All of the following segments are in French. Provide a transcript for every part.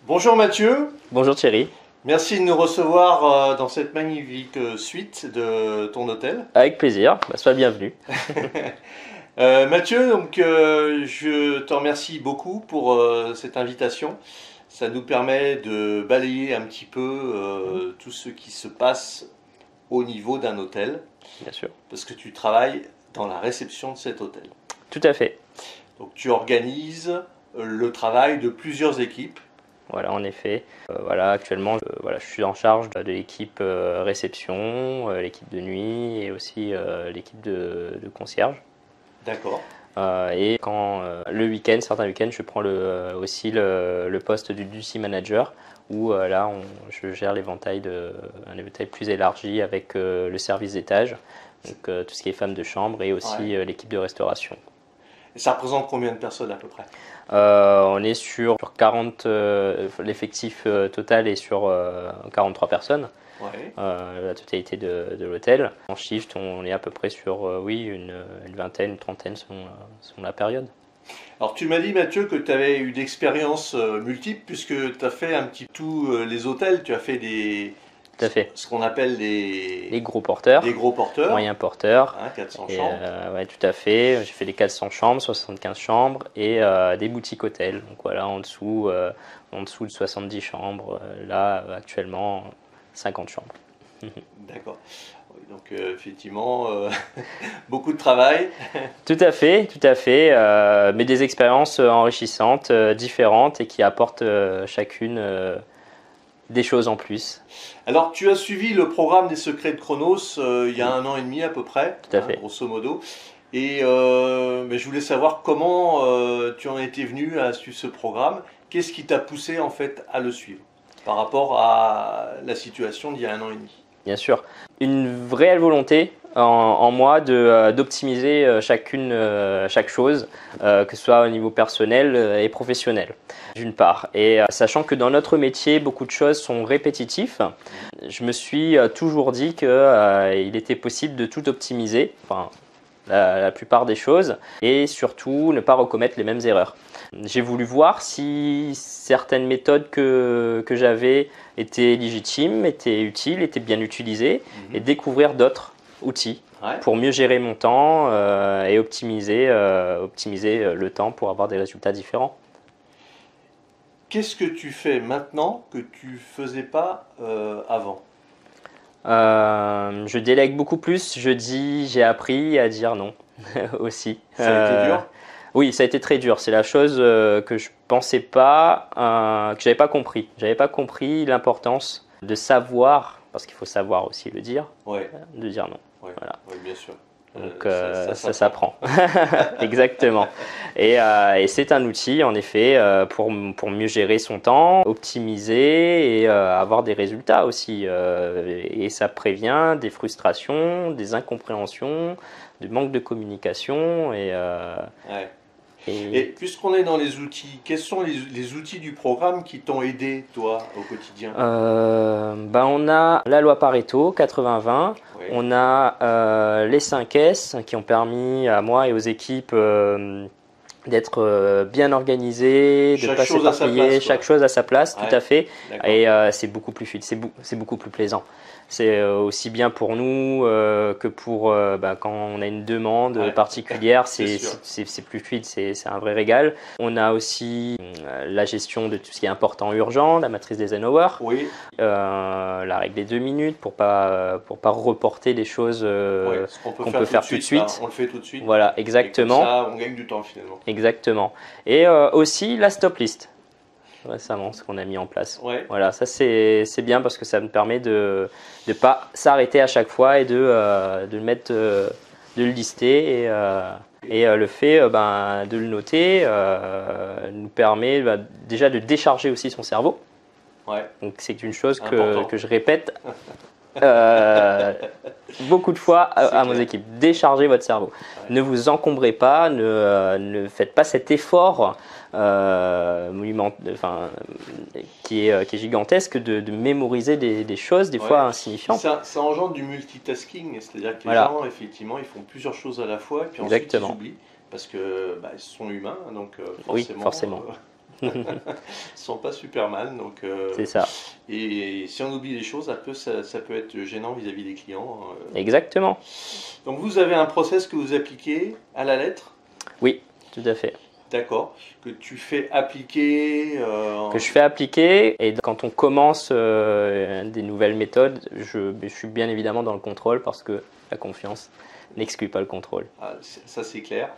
Bonjour Mathieu, Bonjour Thierry, merci de nous recevoir dans cette magnifique suite de ton hôtel. avec plaisir, sois le bienvenu. Mathieu, je te remercie beaucoup pour cette invitation. Ça nous permet de balayer un petit peu tout ce qui se passe au niveau d'un hôtel, Bien sûr. parce que tu travailles dans la réception de cet hôtel. Tout à fait. Donc tu organises le travail de plusieurs équipes. Voilà, en effet. Actuellement, je suis en charge de l'équipe réception, l'équipe de nuit et aussi l'équipe de concierge. D'accord. Et quand le week-end, certains week-ends, je prends aussi le poste du duty manager où je gère un éventail plus élargi avec le service d'étage, donc tout ce qui est femme de chambre et aussi l'équipe de restauration. Et ça représente combien de personnes à peu près? On est sur 40, l'effectif total est sur 43 personnes, Ouais. la totalité de l'hôtel. En shift, on est à peu près sur une vingtaine, une trentaine selon la période. Alors tu m'as dit Mathieu que tu avais eu d'expériences multiples puisque tu as fait un petit tout les hôtels, tu as fait Tout à fait. ce qu'on appelle Les gros porteurs, des gros porteurs, moyens porteurs. 400 Et, chambres. ouais, tout à fait. J'ai fait des 400 chambres, 75 chambres et des boutiques hôtels. Donc voilà, en dessous de 70 chambres. Là, actuellement, 50 chambres. D'accord. Oui, donc effectivement, beaucoup de travail. Tout à fait, mais des expériences enrichissantes, différentes et qui apportent chacune des choses en plus. Alors tu as suivi le programme des Secrets de Chronos il y a 1 an et demi à peu près, Tout à fait. grosso modo. Et mais je voulais savoir comment tu en étais venu à suivre ce programme. Qu'est-ce qui t'a poussé en fait à le suivre par rapport à la situation d'il y a 1 an et demi? Bien sûr, une réelle volonté en moi d'optimiser chaque chose, que ce soit au niveau personnel et professionnel, d'une part. Et sachant que dans notre métier, beaucoup de choses sont répétitifs, je me suis toujours dit qu'il était possible de tout optimiser, enfin la plupart des choses, et surtout ne pas recommettre les mêmes erreurs. J'ai voulu voir si certaines méthodes que j'avais étaient légitimes, étaient utiles, étaient bien utilisées, et découvrir d'autres outils pour mieux gérer mon temps et optimiser le temps pour avoir des résultats différents. Qu'est-ce que tu fais maintenant que tu faisais pas avant? Je délègue beaucoup plus, j'ai appris à dire non aussi. Ça a été dur? Oui, ça a été très dur. C'est la chose que je pensais pas, que j'avais pas compris. J'avais pas compris l'importance de savoir, parce qu'il faut savoir aussi le dire, de dire non. Ouais, Voilà. ouais, bien sûr. Donc ça s'apprend. Exactement. Et c'est un outil en effet pour mieux gérer son temps, optimiser et avoir des résultats aussi. Et ça prévient des frustrations, des incompréhensions, du manque de communication Et puisqu'on est dans les outils, quels sont les outils du programme qui t'ont aidé, toi, au quotidien? On a la loi Pareto 80-20, on a les 5 S qui ont permis à moi et aux équipes d'être bien organisées, de ne pas s'éparpiller, chaque chose à sa place, tout à fait. Et c'est beaucoup plus fluide, c'est beaucoup plus plaisant. C'est aussi bien pour nous que pour quand on a une demande particulière, c'est plus fluide, c'est un vrai régal. On a aussi la gestion de tout ce qui est important urgent, la matrice d'Eisenhower, la règle des 2 minutes pour pas reporter des choses qu'on peut faire tout de suite. Là, on le fait tout de suite. Voilà, exactement. Et comme ça, on gagne du temps finalement. Exactement. Et aussi la stop list. Récemment, ce qu'on a mis en place. Voilà, ça c'est bien parce que ça me permet de ne pas s'arrêter à chaque fois et de le lister et le fait de le noter nous permet déjà de décharger aussi son cerveau. Donc c'est une chose que je répète beaucoup de fois à mon équipe. Déchargez votre cerveau. Ne vous encombrez pas, ne faites pas cet effort qui est gigantesque de mémoriser des choses des fois insignifiantes. Ça engendre du multitasking, c'est-à-dire que les gens effectivement ils font plusieurs choses à la fois et puis ensuite ils oublient parce que ils sont humains, donc forcément. Ils sont pas Superman, donc. C'est ça. Et si on oublie les choses, ça peut être gênant vis-à-vis des clients. Exactement. Donc vous avez un process que vous appliquez à la lettre? Oui, tout à fait. D'accord. Que tu fais appliquer. Que je fais appliquer, et quand on commence des nouvelles méthodes, je suis bien évidemment dans le contrôle parce que la confiance n'exclut pas le contrôle. Ah, ça c'est clair.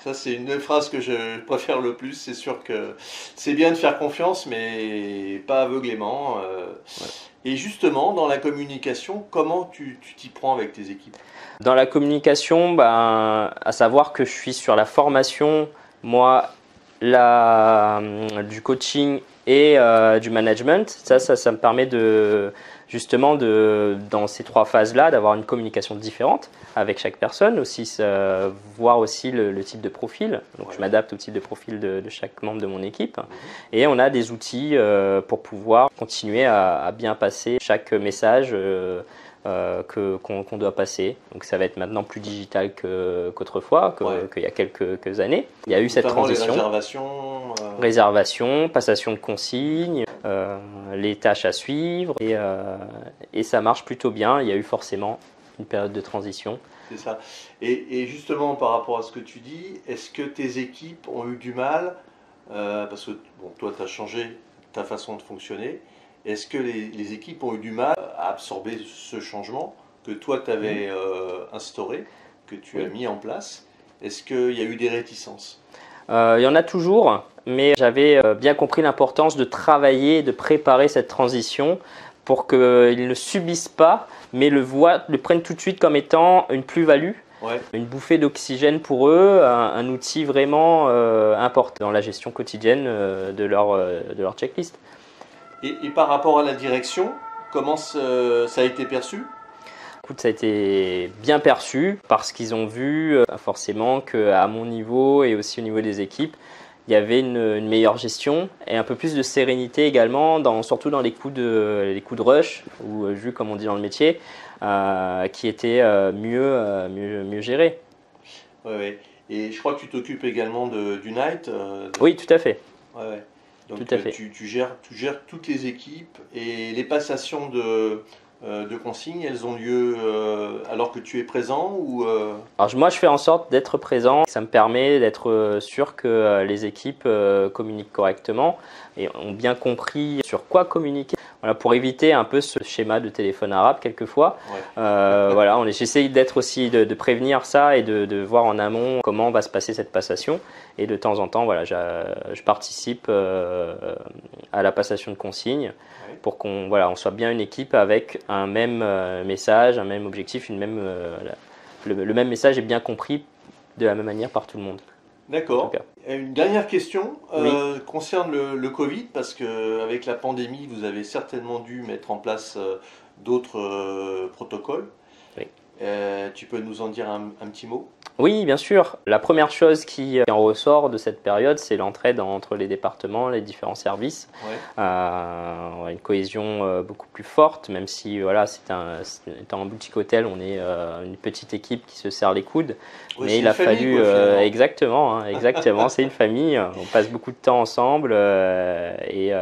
Ça c'est une phrase que je préfère le plus. C'est sûr que c'est bien de faire confiance, mais pas aveuglément. Voilà. Et justement, dans la communication, comment tu t'y prends avec tes équipes? Dans la communication, ben, à savoir que je suis sur la formation, moi, du coaching et du management. Ça me permet justement dans ces trois phases-là, d'avoir une communication différente avec chaque personne, aussi voir aussi le type de profil. Donc je m'adapte au type de profil de chaque membre de mon équipe. Et on a des outils pour pouvoir continuer à bien passer chaque message qu'on doit passer. Donc ça va être maintenant plus digital qu'autrefois, qu'il y a quelques années. Il y a eu cette transition. Les réservation, passation de consignes, les tâches à suivre, et ça marche plutôt bien. Il y a eu forcément une période de transition. C'est ça. Et justement, par rapport à ce que tu dis, est-ce que tes équipes ont eu du mal, parce que bon, toi, tu as changé ta façon de fonctionner, est-ce que les équipes ont eu du mal à absorber ce changement que toi, tu avais instauré, que tu as mis en place? Est-ce qu'il y a eu des réticences? Il y en a toujours, mais j'avais bien compris l'importance de travailler, de préparer cette transition pour qu'ils ne subissent pas, mais le prennent tout de suite comme étant une plus-value, une bouffée d'oxygène pour eux, un outil vraiment important dans la gestion quotidienne de leur checklist. Et par rapport à la direction, comment ça a été perçu? Écoute, ça a été bien perçu parce qu'ils ont vu forcément qu'à mon niveau et aussi au niveau des équipes, il y avait une meilleure gestion et un peu plus de sérénité également, surtout dans les coups de rush, ou jus comme on dit dans le métier, qui étaient mieux gérés. Ouais. Et je crois que tu t'occupes également du night. Oui, tout à fait. Ouais. Donc tout à fait. Tu gères toutes les équipes et les passations de consignes, elles ont lieu alors que tu es présent ou Alors moi, je fais en sorte d'être présent. Ça me permet d'être sûr que les équipes communiquent correctement et ont bien compris sur quoi communiquer. Voilà, pour éviter un peu ce schéma de téléphone arabe quelquefois. Voilà, j'essaye d'être aussi de prévenir ça et de voir en amont comment va se passer cette passation. Et de temps en temps, voilà, je participe à la passation de consignes pour qu'on on soit bien une équipe avec un même message, un même objectif, le même message est bien compris de la même manière par tout le monde. D'accord. Une dernière question concerne le Covid, parce qu'avec la pandémie, vous avez certainement dû mettre en place d'autres protocoles. Oui. Tu peux nous en dire un petit mot? Oui, bien sûr. La première chose qui en ressort de cette période, c'est l'entraide entre les départements, les différents services. Une cohésion beaucoup plus forte, même si étant un boutique hôtel, on est une petite équipe qui se serre les coudes. Oui, mais il a fallu exactement, c'est une famille. On passe beaucoup de temps ensemble et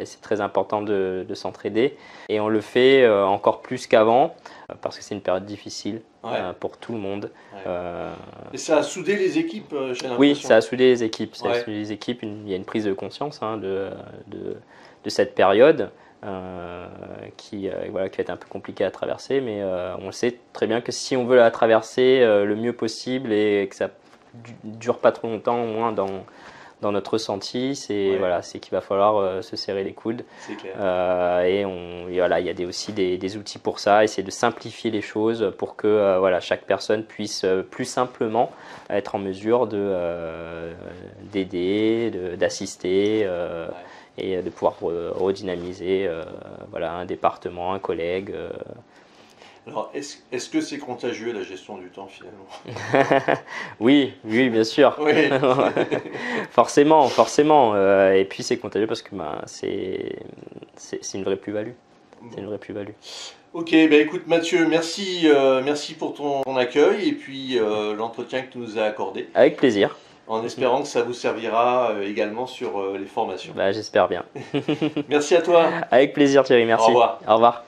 c'est très important de s'entraider. Et on le fait encore plus qu'avant parce que c'est une période difficile pour tout le monde. Et ça a soudé les équipes, j'ai l'impression. Oui, ça a soudé les équipes. Il y a une prise de conscience de cette période qui va être un peu compliquée à traverser, mais on sait très bien que si on veut la traverser le mieux possible et que ça dure pas trop longtemps, au moins dans notre ressenti, c'est qu'il va falloir se serrer les coudes. C'est clair. Il y a aussi des outils pour ça, essayer de simplifier les choses pour que chaque personne puisse plus simplement être en mesure d'aider, d'assister et de pouvoir redynamiser un département, un collègue. Alors, est-ce que c'est contagieux la gestion du temps finalement? Oui, bien sûr. Oui. Forcément. Et puis c'est contagieux parce que c'est une vraie plus-value. C'est une vraie plus-value. Ok, écoute Mathieu, merci pour ton accueil et puis l'entretien que tu nous as accordé. Avec plaisir. en espérant que ça vous servira également sur les formations. Bah, j'espère bien. Merci à toi. Avec plaisir Thierry, merci. Au revoir. Au revoir.